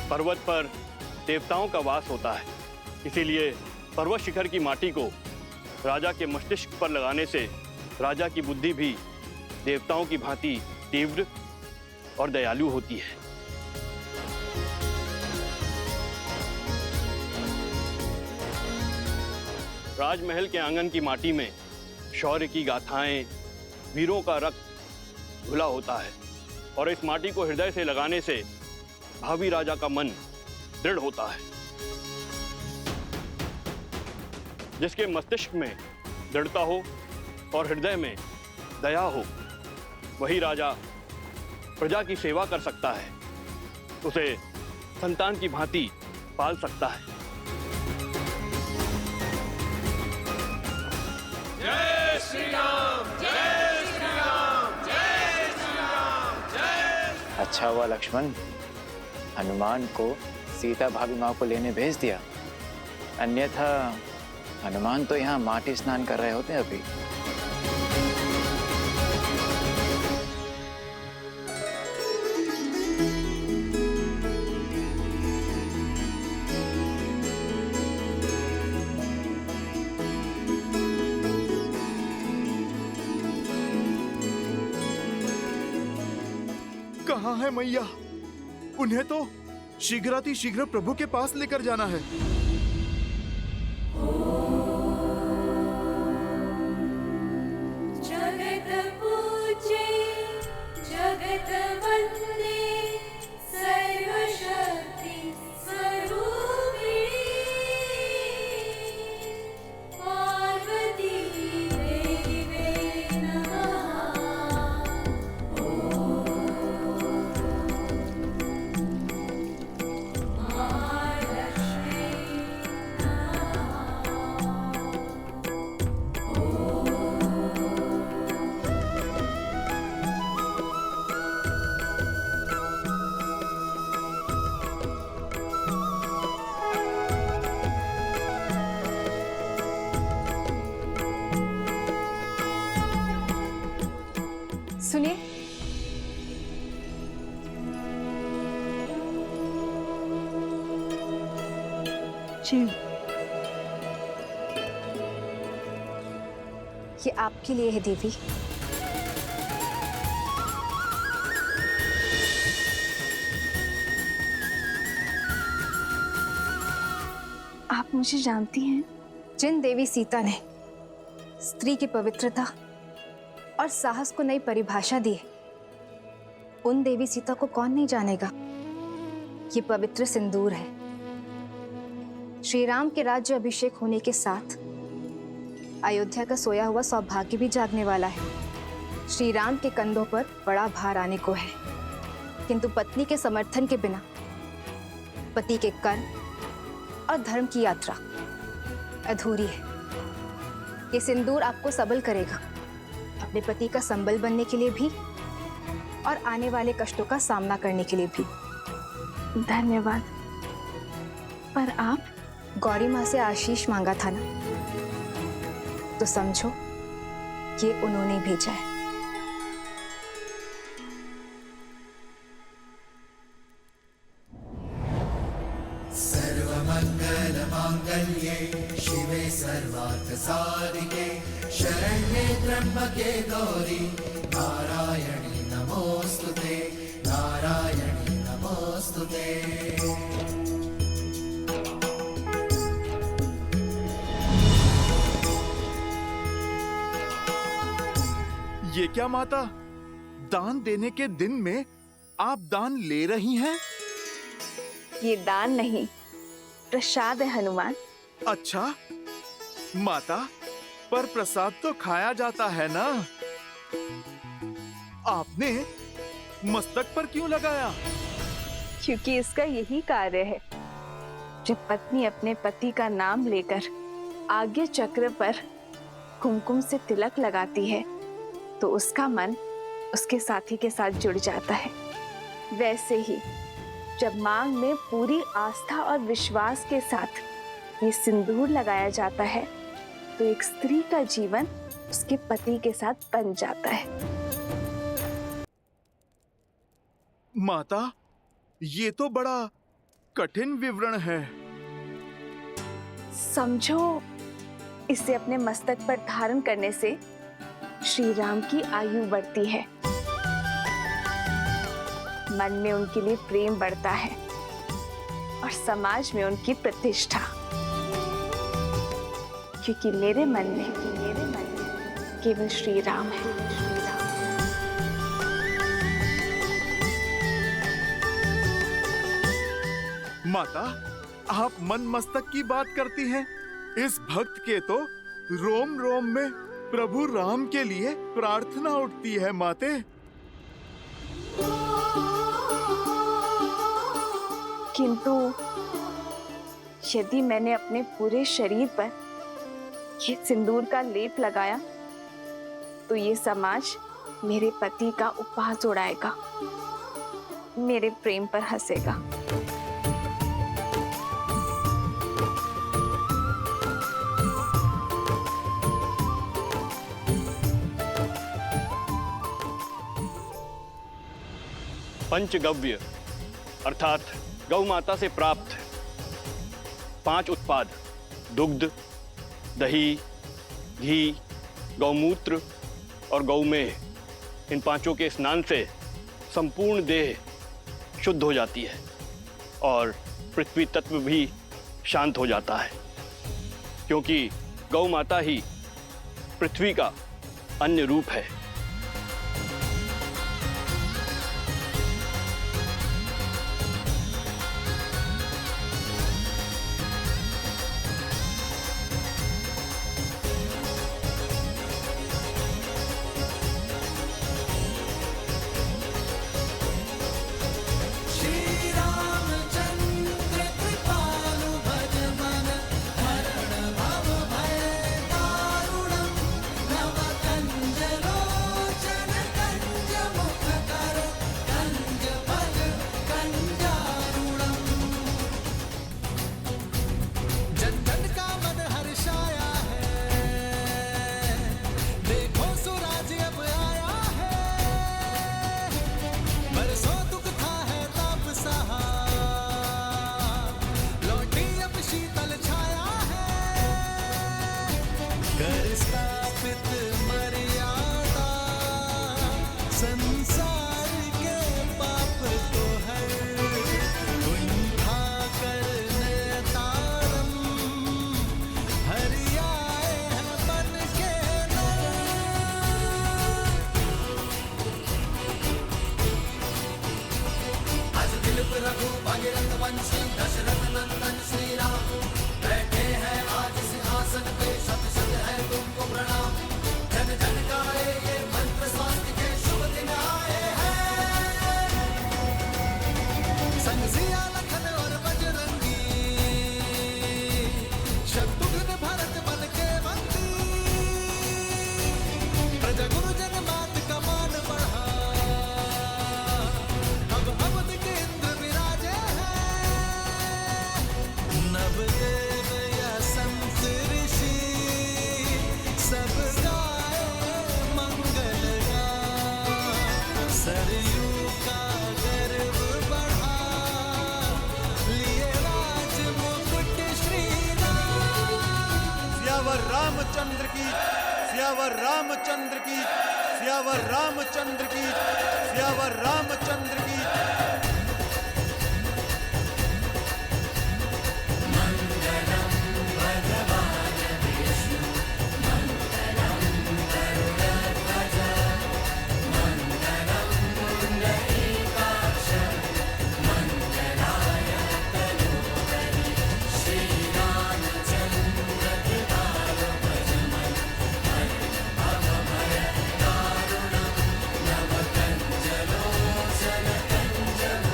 पर्वत पर देवताओं का वास होता है, इसीलिए पर्वत शिखर की माटी को राजा के मस्तिष्क पर लगाने से राजा की बुद्धि भी देवताओं की भांति तीव्र और दयालु होती है। राजमहल के आंगन की माटी में शौर्य की गाथाएं, वीरों का रक्त घुला होता है और इस माटी को हृदय से लगाने से भावी राजा का मन दृढ़ होता है। जिसके मस्तिष्क में दृढ़ता हो और हृदय में दया हो, वही राजा प्रजा की सेवा कर सकता है, उसे संतान की भांति पाल सकता है। जय श्री राम, जय श्री राम, जय श्री राम, जय। अच्छा हुआ लक्ष्मण, हनुमान को सीता भाभी माँ को लेने भेज दिया, अन्यथा हनुमान तो यहाँ माटी स्नान कर रहे होते अभी। कहाँ है मैया? उन्हें तो शीघ्रातिशीघ्र प्रभु के पास लेकर जाना है। जगत पूजे जगत वंदे सर्वशक्ति स्वरूपिणी पार्वती देवी नमः। महालक्ष्मी सुनिए, जी ये आपके लिए है देवी। आप मुझे जानती हैं? जिन देवी सीता ने स्त्री की पवित्रता और साहस को नई परिभाषा दी, उन देवी सीता को कौन नहीं जानेगा। ये पवित्र सिंदूर है। श्री राम के राज्य अभिषेक होने के साथ अयोध्या का सोया हुआ सौभाग्य भी जागने वाला है। श्री राम के कंधों पर बड़ा भार आने को है, किंतु पत्नी के समर्थन के बिना पति के कर्म और धर्म की यात्रा अधूरी है। ये सिंदूर आपको सबल करेगा, अपने पति का संबल बनने के लिए भी और आने वाले कष्टों का सामना करने के लिए भी। धन्यवाद। पर आप गौरी माँ से आशीष मांगा था ना, तो समझो ये उन्होंने भेजा है। सर्वमंगल मांगल्ये शिवे सर्वार्थ साधिके शरण्ये त्र्यंबके गौरी नारायणी नमोस्तुते, नारायणी नमोस्तुते। ये क्या माता, दान देने के दिन में आप दान ले रही हैं? ये दान नहीं, प्रसाद है हनुमान। अच्छा माता, पर प्रसाद तो खाया जाता है ना, आपने मस्तक पर क्यों लगाया? क्योंकि इसका यही कार्य है। जब पत्नी अपने पति का नाम लेकर आज्ञा चक्र पर कुमकुम से तिलक लगाती है, तो उसका मन उसके साथी के साथ जुड़ जाता है। वैसे ही जब मांग में पूरी आस्था और विश्वास के साथ ये सिंदूर लगाया जाता है, तो एक स्त्री का जीवन उसके पति के साथ बन जाता है। माता, ये तो बड़ा कठिन विवरण है। समझो, इसे अपने मस्तक पर धारण करने से श्री राम की आयु बढ़ती है, मन में उनके लिए प्रेम बढ़ता है और समाज में उनकी प्रतिष्ठा, क्योंकि मेरे मन में केवल श्री राम है। माता, आप मन मस्तक की बात करती हैं। इस भक्त के तो रोम रोम में प्रभु राम के लिए प्रार्थना उठती है माते। किंतु यदि मैंने अपने पूरे शरीर पर ये सिंदूर का लेप लगाया तो ये समाज मेरे पति का उपहास उड़ाएगा, मेरे प्रेम पर हंसेगा। पंचगव्य अर्थात गौ माता से प्राप्त 5 उत्पाद दुग्ध, दही, घी, गौमूत्र और गौमेह, इन पांचों के स्नान से संपूर्ण देह शुद्ध हो जाती है और पृथ्वी तत्व भी शांत हो जाता है, क्योंकि गौ माता ही पृथ्वी का अन्य रूप है। रामचंद्र की, सियावर रामचंद्र की, सियावर रामचंद्र की, सियावर रामचंद्र की। Jalo, jalo, jalo,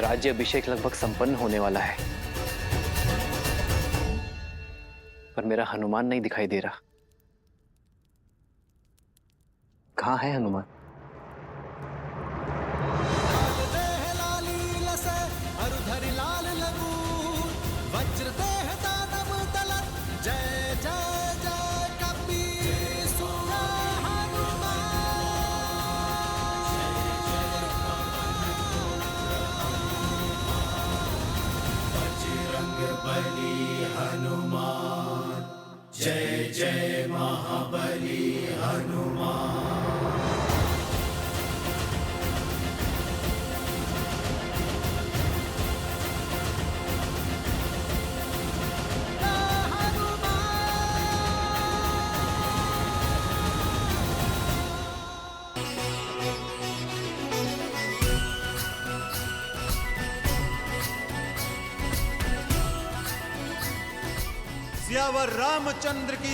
राज्य अभिषेक लगभग संपन्न होने वाला है, पर मेरा हनुमान नहीं दिखाई दे रहा। कहाँ है हनुमान? बली हनुमान, जय जय महाबली हनुमान। सियावर रामचंद्र की,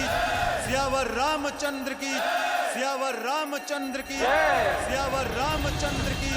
सियावर रामचंद्र की, सियावर रामचंद्र की, सियावर रामचंद्र की।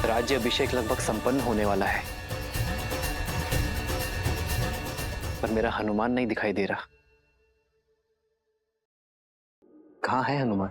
राज्य अभिषेक लगभग संपन्न होने वाला है, पर मेरा हनुमान नहीं दिखाई दे रहा। कहाँ है हनुमान?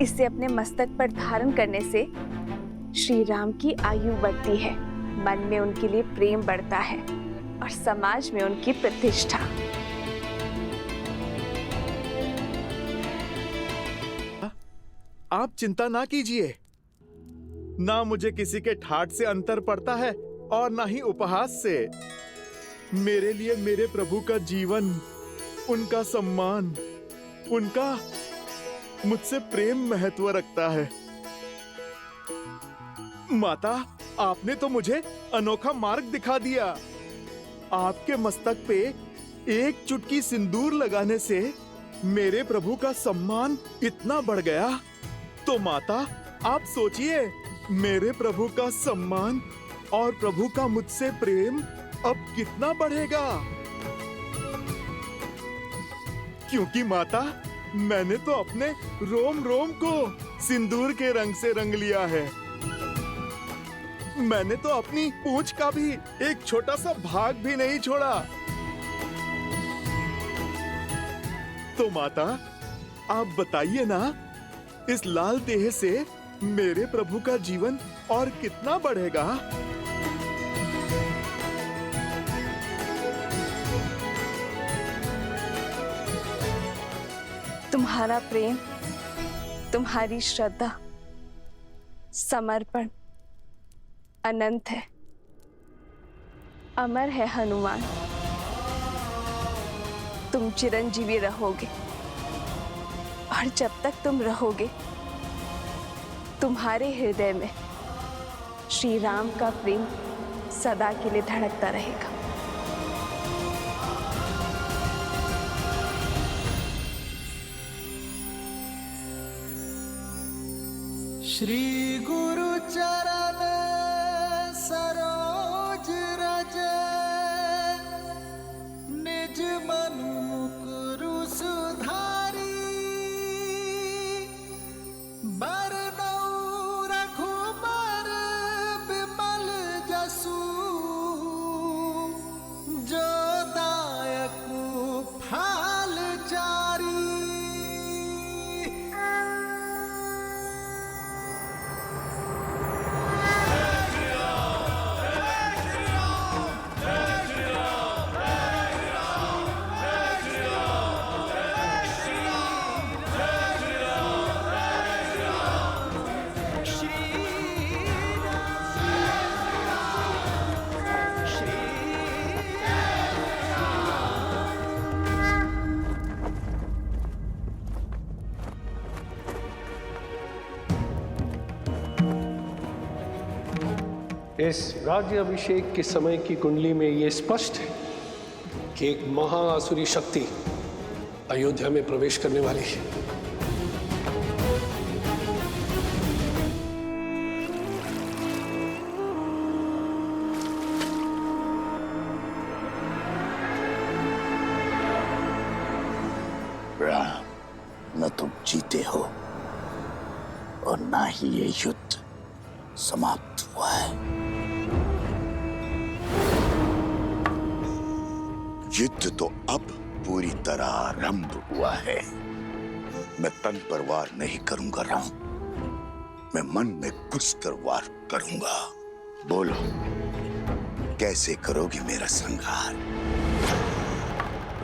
इसे अपने मस्तक पर धारण करने से श्री राम की आयु बढ़ती है, मन में उनके लिए प्रेम बढ़ता है और समाज में उनकी प्रतिष्ठा। आप चिंता ना कीजिए, ना मुझे किसी के ठाठ से अंतर पड़ता है और ना ही उपहास से। मेरे लिए मेरे प्रभु का जीवन, उनका सम्मान, उनका मुझसे प्रेम महत्व रखता है। माता, आपने तो मुझे अनोखा मार्ग दिखा दिया। आपके मस्तक पे एक चुटकी सिंदूर लगाने से मेरे प्रभु का सम्मान इतना बढ़ गया, तो माता आप सोचिए, मेरे प्रभु का सम्मान और प्रभु का मुझसे प्रेम अब कितना बढ़ेगा। क्योंकि माता, मैंने तो अपने रोम रोम को सिंदूर के रंग से रंग लिया है। मैंने तो अपनी पूंछ का भी एक छोटा सा भाग भी नहीं छोड़ा। तो माता, आप बताइए ना, इस लाल देह से मेरे प्रभु का जीवन और कितना बढ़ेगा। तुम्हारा प्रेम, तुम्हारी श्रद्धा, समर्पण अनंत है, अमर है हनुमान। तुम चिरंजीवी रहोगे, और जब तक तुम रहोगे, तुम्हारे हृदय में श्री राम का प्रेम सदा के लिए धड़कता रहेगा। श्री गुरु चरण सरोज रज, निज मनु मुकुरु सुधारी, बरनौ रघुबर बिमल जसु, जो दायकु फल चारी। इस राज्य अभिषेक के समय की कुंडली में यह स्पष्ट है कि एक महाआसुरी शक्ति अयोध्या में प्रवेश करने वाली है। राम, न तुम जीते हो और ना ही ये युद्ध समाप्त हुआ है। युद्ध तो अब पूरी तरह आरंभ हुआ है। मैं तन पर वार नहीं करूंगा राम, मैं मन में घुसकर वार करूंगा। बोलो, कैसे करोगे मेरा संहार?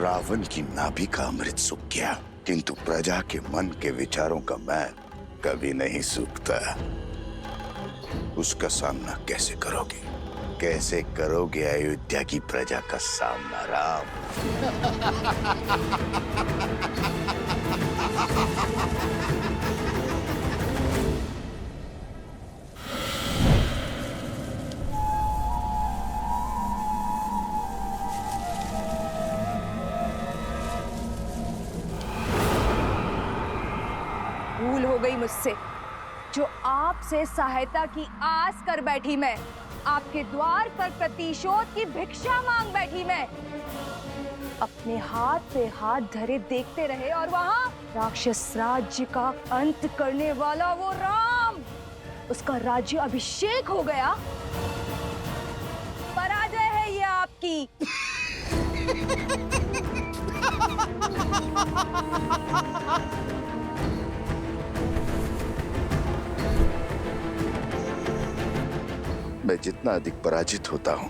रावण की नाभि का अमृत सूख गया, किंतु प्रजा के मन के विचारों का मैं कभी नहीं सूखता। उसका सामना कैसे करोगे? कैसे करोगे अयोध्या की प्रजा का सामना राम? भूल हो गई मुझसे, जो आपसे सहायता की आस कर बैठी मैं, आपके द्वार पर प्रतिशोध की भिक्षा मांग बैठी मैं। अपने हाथ पे हाथ धरे देखते रहे और वहां राक्षस राज्य का अंत करने वाला वो राम, उसका राज्य अभिषेक हो गया। पराजय है ये आपकी। मैं जितना अधिक पराजित होता हूं,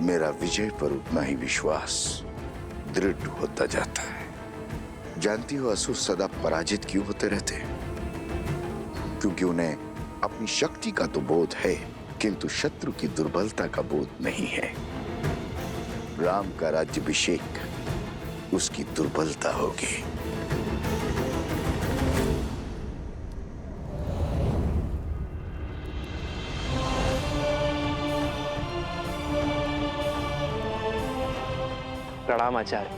मेरा विजय पर उतना ही विश्वास दृढ़ होता जाता है। जानती हो असुर सदा पराजित क्यों होते रहते हैं? क्योंकि उन्हें अपनी शक्ति का तो बोध है, किंतु शत्रु की दुर्बलता का बोध नहीं है। राम का राज्याभिषेक उसकी दुर्बलता होगी। प्रणाम आचार्य।